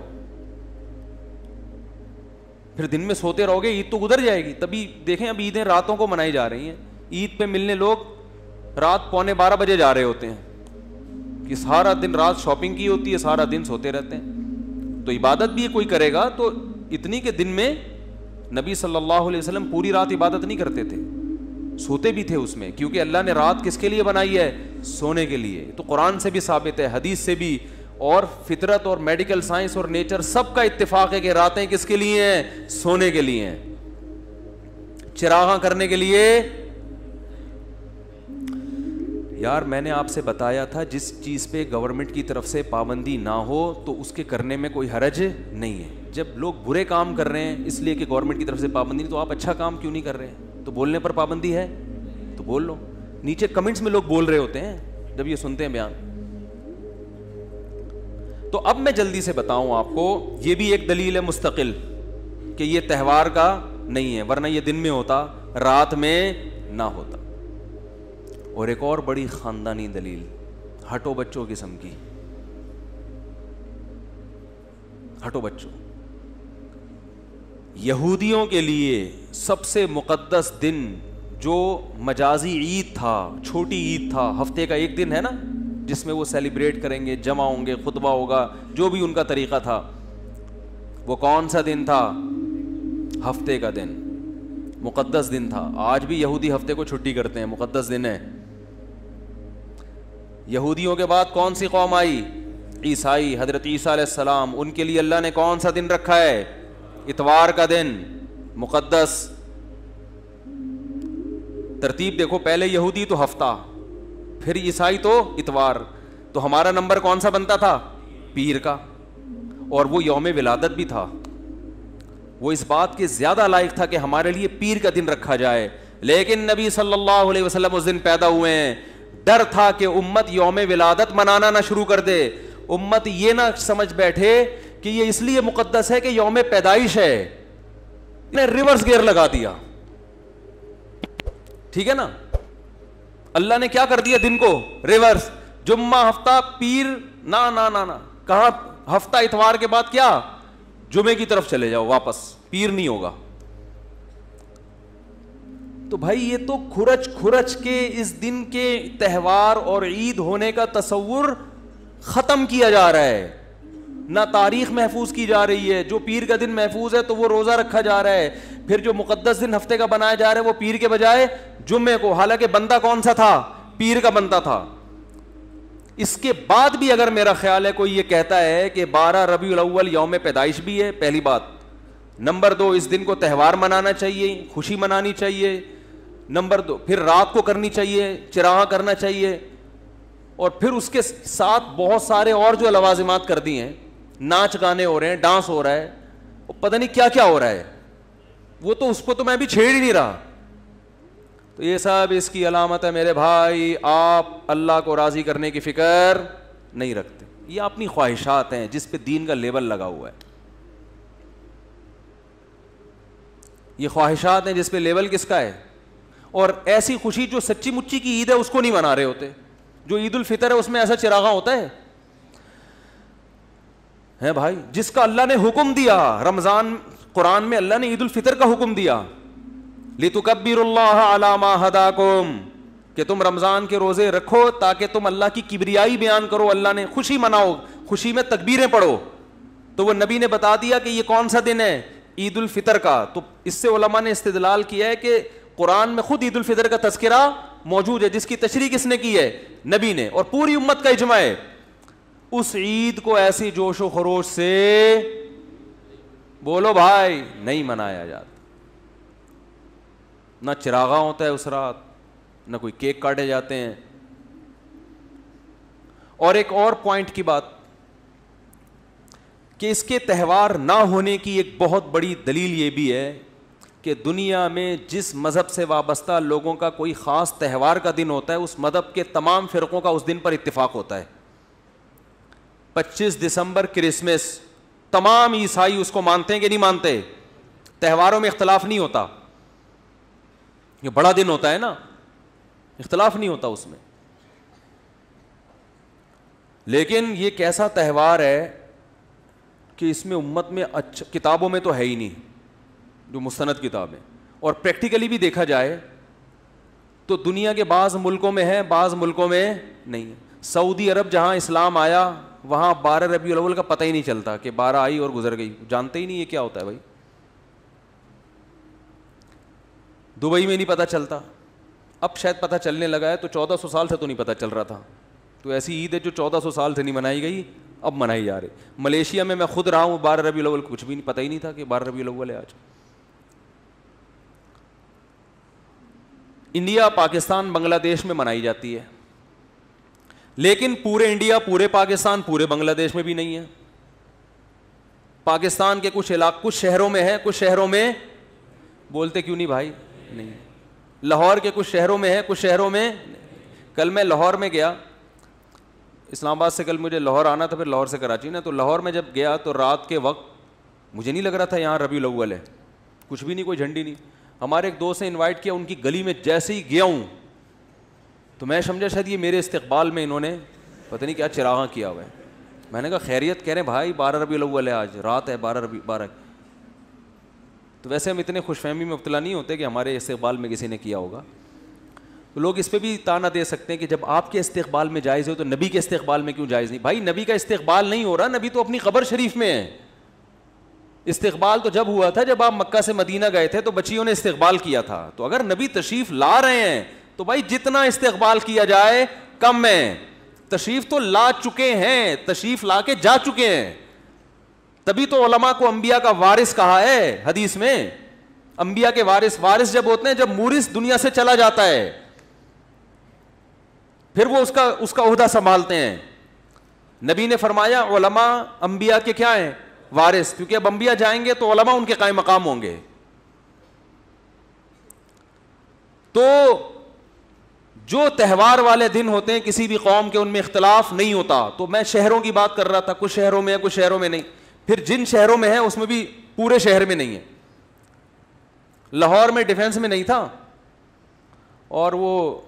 پھر دن میں سوتے رہو گے, عید تو گزر جائے گی. تبھی دیکھیں اب عیدیں راتوں کو منائی جا رہی ہیں. عید پہ ملنے لوگ رات 11:15 بجے جا رہے ہوتے ہیں کہ سارا دن رات شاپنگ کی ہوتی ہے, سارا دن سوتے رہتے ہیں. تو عبادت بھی کوئی کرے گا تو اتنی کہ دن میں نبی صلی اللہ علیہ وسلم پوری رات عبادت نہیں کرتے تھے, سوتے بھی تھے اس میں, کیونکہ اللہ نے رات کس کے لیے بنائی ہے, سونے کے لیے. تو قرآن سے بھی ثابت ہے, حدیث سے بھی, اور فطرت اور میڈیکل سائنس اور نیچر سب کا اتفاق ہے کہ راتیں کس کے لیے ہیں, سونے کے لیے ہیں, چراغاں کرنے کے لیے. یار میں نے آپ سے بتایا تھا جس چیز پہ گورنمنٹ کی طرف سے پابندی نہ ہو تو اس کے کرنے میں کوئی حرج نہیں ہے. جب لوگ برے کام کر رہے ہیں اس لیے کہ گورنمنٹ کی طرف سے پابندی نہیں, تو آپ اچھا کام کیوں نہیں کر رہے ہیں؟ تو بولنے پر پابندی ہے تو بول لو. نیچے کمنٹس میں لوگ بول رہے ہوتے ہیں جب یہ سنتے ہیں بیان. تو اب میں جلدی سے بتاؤں آپ کو, یہ بھی ایک دلیل ہے مستقل کہ یہ تہوار کا نہیں ہے, ورنہ یہ دن میں ہوتا, رات میں نہ ہوتا. اور ایک اور بڑی خاندانی دلیل, ہٹو بچوں قسم کی, ہٹو بچوں. یہودیوں کے لیے سب سے مقدس دن جو مجازی عید تھا, چھوٹی عید تھا, ہفتے کا ایک دن ہے نا جس میں وہ سیلیبریٹ کریں گے, جمع ہوں گے, خطبہ ہوگا, جو بھی ان کا طریقہ تھا, وہ کون سا دن تھا؟ ہفتے کا دن, مقدس دن تھا. آج بھی یہودی ہفتے کو چھٹی کرتے ہیں, مقدس دن ہے. یہودیوں کے بعد کون سی قوم آئی؟ عیسائی, حضرت عیسیٰ علیہ السلام. ان کے لیے اللہ نے کون سا دن رکھا ہے؟ اتوار کا دن, مقدس. ترتیب دیکھو, پہلے یہودی تو ہفتہ, پھر عیسائی تو اتوار. تو ہمارا نمبر کون سا بنتا تھا؟ پیر کا. اور وہ یوم ولادت بھی تھا, وہ اس بات کے زیادہ لائق تھا کہ ہمارے لیے پیر کا دن رکھا جائے. لیکن نبی صلی اللہ علیہ وسلم اس دن پیدا ہوئے ہیں. ڈر تھا کہ امت یوم ولادت منانا نہ شروع کر دے, امت یہ نہ سمجھ بیٹھے کہ یہ اس لیے مقدس ہے کہ یوم پیدائش ہے. نے ریورس گیئر لگا دیا, ٹھیک ہے نا. اللہ نے کیا کر دیا دن کو ریورس, جمعہ ہفتہ پیر, نہ نہ نہ نہ, کہاں ہفتہ اتوار کے بعد کیا جمعے کی طرف چلے جاؤ واپس, پیر نہیں ہوگا. تو بھائی یہ تو کھرچ کھرچ کے اس دن کے تہوار اور عید ہونے کا تصور ختم کیا جا رہا ہے. نہ تاریخ محفوظ کی جا رہی ہے. جو پیر کا دن محفوظ ہے تو وہ روزہ رکھا جا رہا ہے, پھر جو مقدس دن ہفتے کا بنایا جا رہا ہے وہ پیر کے بجائے جمعے کو, حالانکہ بندہ کون سا تھا؟ پیر کا بنتا تھا. اس کے بعد بھی اگر میرا خیال ہے کوئی یہ کہتا ہے کہ 12 ربیع الاول یوم پیدائش بھی ہے, پہلی بات. نمبر 2, اس دن کو تہوار منانا چاہیے, خوشی منانی چاہیے. نمبر 2, پھر رات کو کرنی چاہیے, چراغاں کرنا چاہیے, اور پھر اس کے ساتھ بہت سارے اور جو لوازمات کر دی ہیں, ناچ گانے ہو رہے ہیں, ڈانس ہو رہا ہے, پتہ نہیں کیا کیا ہو رہا ہے. وہ تو اس کو تو میں بھی چھیڑ ہی نہیں رہا. تو یہ سب اس کی علامت ہے میرے بھائی, آپ اللہ کو راضی کرنے کی فکر نہیں رکھتے. یہ اپنی خواہشات ہیں جس پہ دین کا لیبل لگا ہوا ہے. یہ خواہشات ہیں جس پہ لیبل کس کا ہے. اور ایسی خوشی جو سچی مچی کی عید ہے اس کو نہیں منا رہے ہوتے. جو عید الفطر ہے اس میں ایسا چراغاں ہوتا ہے بھائی, جس کا اللہ نے حکم دیا. رمضان, قرآن میں اللہ نے عید الفطر کا حکم دیا, لِتُكَبِّرُوا اللَّهَ عَلَى مَا هَدَاكُمْ, کہ تم رمضان کے روزے رکھو تاکہ تم اللہ کی کبریائی بیان کرو, اللہ نے خوشی مناؤ, خوشی میں تکبیریں پڑھو. تو وہ نبی نے بتا دیا کہ یہ کون سا دن ہے؟ عید الفطر کا. تو اس سے علماء نے استدلال کیا ہے کہ قرآن میں خود عید الفطر کا تذکرہ موجود ہے, جس کی تشریح کس نے کی ہے؟ نبی نے, اور پوری امت کا اجماع ہے. اس عید کو ایسی جوش و خروش سے بولو بھائی نہیں منایا جاتا. نہ چراغاں ہوتا ہے اس رات, نہ کوئی کیک کاٹے جاتے ہیں. اور ایک اور پوائنٹ کی بات کہ اس کے تہوار نہ ہونے کی ایک بہت بڑی دلیل یہ بھی ہے کہ دنیا میں جس مذہب سے وابستہ لوگوں کا کوئی خاص تہوار کا دن ہوتا ہے, اس مذہب کے تمام فرقوں کا اس دن پر اتفاق ہوتا ہے. 25 دسمبر کرسمس، تمام عیسائی اس کو مانتے ہیں کہ نہیں مانتے؟ تہواروں میں اختلاف نہیں ہوتا، یہ بڑا دن ہوتا ہے نا، اختلاف نہیں ہوتا اس میں. لیکن یہ کیسا تہوار ہے کہ اس میں امت میں اچھا، کتابوں میں تو ہے ہی نہیں جو مستند کتابیں، اور پریکٹیکلی بھی دیکھا جائے تو دنیا کے بعض ملکوں میں ہے، بعض ملکوں میں نہیں ہے. سعودی عرب جہاں اسلام آیا وہاں 12 ربیع الاول کا پتہ ہی نہیں چلتا کہ 12 آئی اور گزر گئی، جانتے ہی نہیں یہ کیا ہوتا ہے بھائی. دبئی میں نہیں پتہ چلتا، اب شاید پتہ چلنے لگا ہے، تو 1400 سال سے تو نہیں پتہ چل رہا تھا. تو ایسی عید ہے جو 1400 سال سے نہیں منائی گئی، اب منائی جا رہی. ملیشیا میں خود رہا ہوں، 12 ربیع الاول کچھ بھی نہیں، پتہ ہی نہیں تھا کہ 12 ربیع الاول ہے آج. انڈیا، پاکستان، بنگلہ دیش میں منائی جاتی ہے، لیکن پورے انڈیا، پورے پاکستان، پورے بنگلہ دیش میں بھی نہیں ہے. پاکستان کے کچھ علاقے، کچھ شہروں میں ہے، کچھ شہروں میں، بولتے کیوں نہیں بھائی؟ نہیں. لاہور کے کچھ شہروں میں ہے، کچھ شہروں میں. کل میں لاہور میں گیا، اسلام آباد سے کل مجھے لاہور آنا تھا، پھر لاہور سے کراچی نا. تو لاہور میں جب گیا تو رات کے وقت مجھے نہیں لگ رہا تھا یہاں ربیع الاول ہے، کچھ بھی نہیں، کوئی جھنڈی نہیں. ہمارے ایک دوست نے انوائٹ کیا، ان کی گلی میں جیسے ہی گیا ہوں تو میں سمجھا شاید یہ میرے استقبال میں انہوں نے پتہ نہیں کیا چراغاں کیا ہوا ہے. میں نے کہا خیریت؟ کہہ رہے بھائی 12 ربیع الاول ہے، آج رات ہے 12. تو ویسے ہم اتنے خوش فہمی میں مبتلا نہیں ہوتے کہ ہمارے استقبال میں کسی نے کیا ہوگا. تو لوگ اس پہ بھی تانا دے سکتے ہیں کہ جب آپ کے استقبال میں جائز ہو تو نبی کے استقبال میں کیوں جائز نہیں؟ بھائی نبی کا استقبال نہیں ہو رہا، نبی تو اپنی قبر شریف میں ہے. استقبال تو جب ہوا تھا جب آپ مکہ سے مدینہ گئے تھے تو بچیوں نے استقبال کیا تھا. تو اگر نبی تشریف لا رہے ہیں تو بھائی جتنا استقبال کیا جائے کم ہے. تشریف تو لا چکے ہیں، تشریف لا کے جا چکے ہیں. تبھی تو علماء کو انبیاء کا وارث کہا ہے حدیث میں. انبیاء کے وارث جب ہوتے ہیں جب مورث دنیا سے چلا جاتا ہے، پھر وہ اس کا عہدہ سنبھالتے ہیں. نبی نے فرمایا علماء انبیاء کے کیا ہیں؟ وارث، کیونکہ اب انبیاء جائیں گے تو علماء ان کے قائم مقام ہوں گے. تو جو تہوار والے دن ہوتے ہیں کسی بھی قوم کے ان میں اختلاف نہیں ہوتا. تو میں شہروں کی بات کر رہا تھا، کچھ شہروں میں ہے کچھ شہروں میں نہیں. پھر جن شہروں میں ہے اس میں بھی پورے شہر میں نہیں ہے. لاہور میں ڈیفینس میں نہیں تھا، اور وہ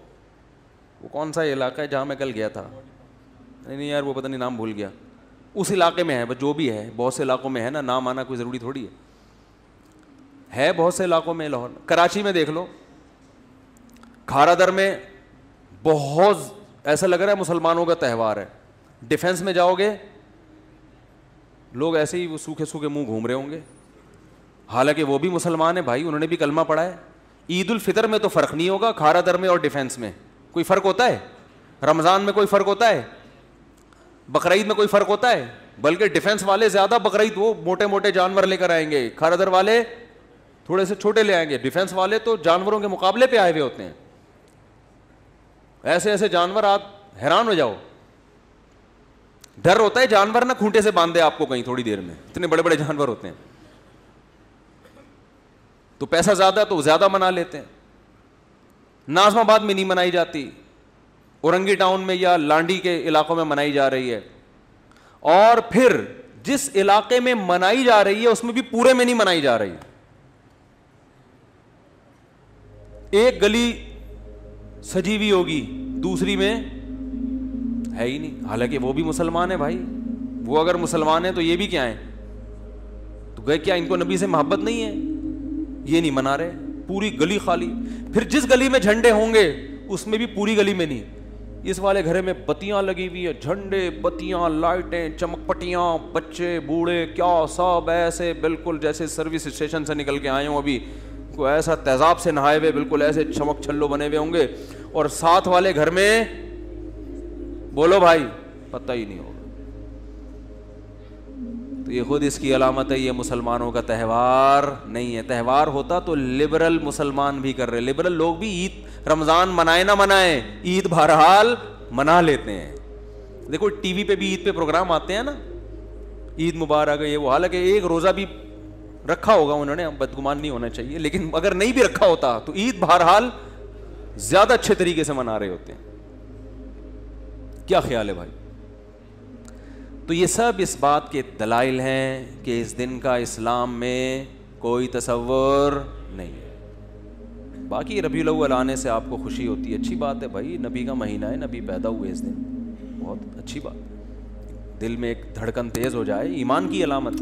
کون سا علاقہ ہے جہاں میں کل گیا تھا، نہیں یار وہ پتہ نہیں نام بھول گیا، اس علاقے میں ہے. جو بھی ہے بہت سے علاقوں میں ہے نا، نام آنا کوئی ضروری تھوڑی ہے بہت سے علاقوں میں. لاہور، کراچی میں دیکھ لو، کھارا در میں بہت ایسا لگ رہا ہے مسلمانوں کا تہوار ہے. ڈیفینس میں جاؤ گے لوگ ایسے ہی وہ سوکھے سوکھے منہ گھوم رہے ہوں گے، حالانکہ وہ بھی مسلمان ہیں بھائی، انہوں نے بھی کلمہ پڑھا ہے. عید الفطر میں تو فرق نہیں ہوگا، کھارا در میں اور ڈیفینس میں کوئی فرق ہوتا ہے؟ رمضان میں کوئی فرق ہوتا ہے؟ بقرعید میں کوئی فرق ہوتا ہے؟ بلکہ ڈیفینس والے زیادہ بقرعید وہ موٹے موٹے جانور لے کر آئیں گے، کھارا در والے تھوڑے سے چھوٹے لے آئیں گے. ڈیفینس والے تو جانوروں کے مقابلے پہ آئے ہوئے ہوتے ہیں، ایسے ایسے جانور آپ حیران ہو جاؤ. ڈر ہوتا ہے جانور نہ کھونٹے سے باندھے آپ کو کہیں تھوڑی دیر میں، اتنے بڑے بڑے جانور ہوتے ہیں. تو پیسہ زیادہ تو زیادہ منا لیتے ہیں. ناظم آباد میں نہیں منائی جاتی، اورنگی ٹاؤن میں یا لانڈی کے علاقوں میں منائی جا رہی ہے. اور پھر جس علاقے میں منائی جا رہی ہے اس میں بھی پورے میں نہیں منائی جا رہی. ایک گلی سجی ہوئی ہوگی، دوسری میں ہے ہی نہیں، حالانکہ وہ بھی مسلمان ہیں بھائی. وہ اگر مسلمان ہیں تو یہ بھی کیا ہیں؟ تو گئے کیا ان کو نبی سے محبت نہیں ہے؟ یہ نہیں منا رہے، پوری گلی خالی. پھر جس گلی میں جھنڈے ہوں گے اس میں بھی پوری گلی میں نہیں. اس والے گھر میں بتیاں لگی ہوئی ہیں، جھنڈے، بتیاں، لائٹیں، چمک پٹیاں، بچے بوڑھے کیا سب ایسے بالکل جیسے سروس اسٹیشن سے نکل کے آئے ہوں، ابھی کوئی ایسا تیزاب سے نہائے ہوئے بالکل ایسے چمک چھلو بنے ہوئے ہوں گے. اور ساتھ والے گھر میں بولو بھائی پتہ ہی نہیں ہوگا. تو یہ خود اس کی علامت ہے، یہ مسلمانوں کا تہوار نہیں ہے. تہوار ہوتا تو لبرل مسلمان بھی کر رہے، لبرل لوگ بھی عید رمضان منائے نہ منائے عید بہرحال منا لیتے ہیں. دیکھو ٹی وی پہ بھی عید پہ پروگرام آتے ہیں نا، عید مبارک یہ وہ، حالانکہ ایک روزہ بھی رکھا ہوگا انہوں نے، بدگمان نہیں ہونا چاہیے، لیکن اگر نہیں بھی رکھا ہوتا تو عید بہرحال زیادہ اچھے طریقے سے منا رہے ہوتے ہیں. کیا خیال ہے بھائی؟ تو یہ سب اس بات کے دلائل ہیں کہ اس دن کا اسلام میں کوئی تصور نہیں ہے. باقی ربیع الاول آنے سے آپ کو خوشی ہوتی ہے، اچھی بات ہے بھائی، نبی کا مہینہ ہے، نبی پیدا ہوئے اس دن، بہت اچھی بات ہے. دل میں ایک دھڑکن تیز ہو جائے، ایمان کی علامت.